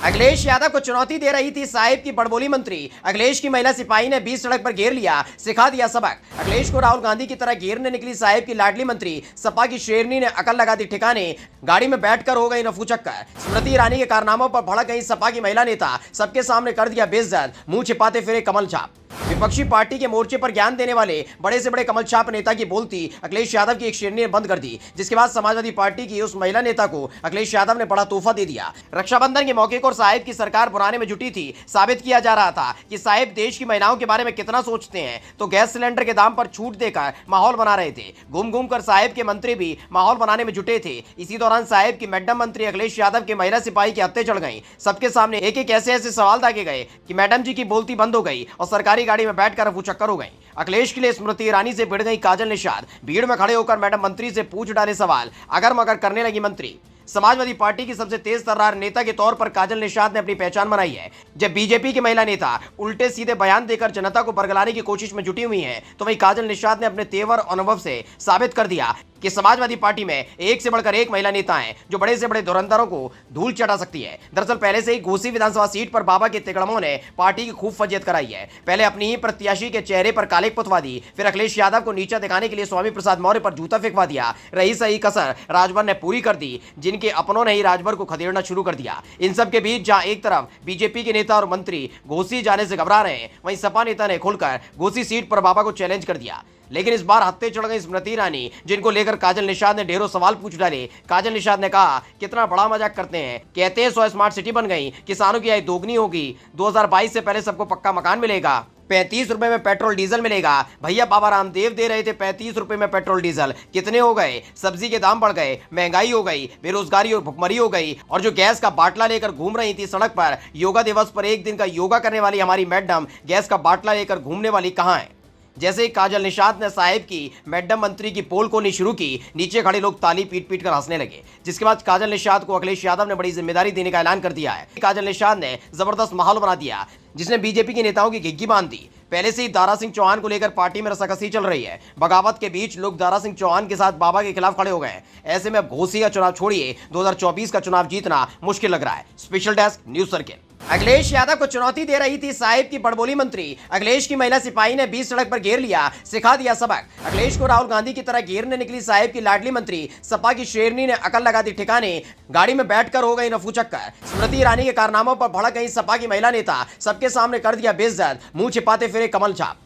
अखिलेश यादव को चुनौती दे रही थी साहिब की बड़बोली मंत्री। अखिलेश की महिला सिपाही ने बीच सड़क पर घेर लिया, सिखा दिया सबक। अखिलेश को राहुल गांधी की तरह घेरने निकली साहिब की लाडली मंत्री सपा की शेरनी ने अकल लगा दी ठिकाने, गाड़ी में बैठकर हो गई रफूचक्कर। स्मृति ईरानी के कारनामों पर भड़क गई सपा की महिला नेता, सबके सामने कर दिया बेइज्जत, मुंह छिपाते फिरे कमल छाप। विपक्षी पार्टी के मोर्चे पर ज्ञान देने वाले बड़े से बड़े कमल छाप नेता की बोलती अखिलेश यादव की एक शेरनी ने बंद कर दी, जिसके बाद समाजवादी पार्टी की उस महिला नेता को अखिलेश यादव ने बड़ा तोहफा दे दिया। रक्षाबंधन के मौके पर साहिब की सरकार बुराने में जुटी थी। साबित किया जा रहा था कि साहिब देश की महिलाओं के बारे में कितना सोचते हैं, तो गैस सिलेंडर के दाम पर छूट देकर माहौल बना रहे थे। घूम घूम कर साहिब के मंत्री भी माहौल बनाने में जुटे थे। इसी दौरान साहिब की मैडम मंत्री अखिलेश यादव के महिला सिपाही के हत्थे चढ़ गई। सबके सामने एक एक ऐसे ऐसे सवाल दागे गए कि मैडम जी की बोलती बंद हो गई और सरकारी गाड़ी में बैठकर चक्कर हो गई। अखिलेश के लिए स्मृति ईरानी से भिड़ गई काजल निषाद। भीड़ में खड़े होकर मैडम मंत्री से पूछ डाले सवाल, अगर मगर करने लगी मंत्री। समाजवादी पार्टी की सबसे तेज तर्रार नेता के तौर पर काजल निषाद ने अपनी पहचान बनाई है। जब बीजेपी की महिला नेता उल्टे सीधे बयान देकर जनता को बरगलाने की कोशिश में जुटी हुई हैं, तो वहीं काजल निषाद ने अपने तेवर और अनुभव से साबित कर दिया कि समाजवादी पार्टी में एक से बढ़कर एक महिला नेता हैं जो बड़े से बड़े धुरंधरों को धूल चटा सकती है। दरअसल पहले से ही घोसी विधानसभा सीट पर बाबा के तिकड़मों ने पार्टी की खूब फजीयत कराई है। पहले अपनी ही प्रत्याशी के चेहरे पर कालिक पुतवा दी, फिर अखिलेश यादव को नीचा दिखाने के लिए स्वामी प्रसाद मौर्य पर जूता फेंकवा दिया। रही सही कसर राजभर ने पूरी कर दी, जिनके अपनों ने ही राजभर को खदेड़ना शुरू कर दिया। इन सब के बीच जहां एक तरफ बीजेपी के नेता और मंत्री घोसी जाने से घबरा रहे हैं, वहीं सपा नेता ने खुलकर घोसी सीट पर बाबा को चैलेंज कर दिया। लेकिन इस बार हत्थे चढ़ गई स्मृति ईरानी, जिनको लेकर काजल निषाद ने ढेरों सवाल पूछ डाले। काजल निषाद ने कहा, कितना बड़ा मजाक करते हैं, कहते हैं 100 स्मार्ट सिटी बन गई, किसानों की आय दोगुनी होगी, 2022 से पहले सबको पक्का मकान मिलेगा, 35 रुपए में पेट्रोल डीजल मिलेगा। भैया बाबा रामदेव दे रहे थे 35 रुपए में पेट्रोल डीजल, कितने हो गए? सब्जी के दाम बढ़ गए, महंगाई हो गई, बेरोजगारी और भुखमरी हो गई। और जो गैस का बाटला लेकर घूम रही थी सड़क पर, योगा दिवस पर एक दिन का योगा करने वाली हमारी मैडम गैस का बाटला लेकर घूमने वाली कहाँ है? जैसे ही काजल निषाद ने साहिब की मैडम मंत्री की पोल खोलनी शुरू की, नीचे खड़े लोग ताली पीट पीट कर हंसने लगे। जिसके बाद काजल निषाद को अखिलेश यादव ने बड़ी जिम्मेदारी देने का ऐलान कर दिया है। काजल निषाद ने जबरदस्त माहौल बना दिया, जिसने बीजेपी के नेताओं की घिग्गी बांध दी। पहले से ही दारा सिंह चौहान को लेकर पार्टी में रसाकसी चल रही है। बगावत के बीच लोग दारा सिंह चौहान के साथ बाबा के खिलाफ खड़े हो गए। ऐसे में अब घोसी का चुनाव छोड़िए, 2024 का चुनाव जीतना मुश्किल लग रहा है। Special desk news circle. Akhilesh Yadav को चुनौती दे रही थी साहिब की बड़बोली मंत्री। अखिलेश की महिला सिपाही ने बीच सड़क पर घेर लिया, सिखा दिया सबक। अखिलेश को राहुल गांधी की तरह घेरने निकली साहिब की लाडली मंत्री सपा की शेरनी ने अकल लगा दी ठिकाने, गाड़ी में बैठकर हो गई रफूचक्कर। स्मृति ईरानी के कारनामों पर भड़क गई सपा की महिला नेता, सबके सामने कर दिया बेइज्जत, मुंह छिपाते फिरे कमल छाप।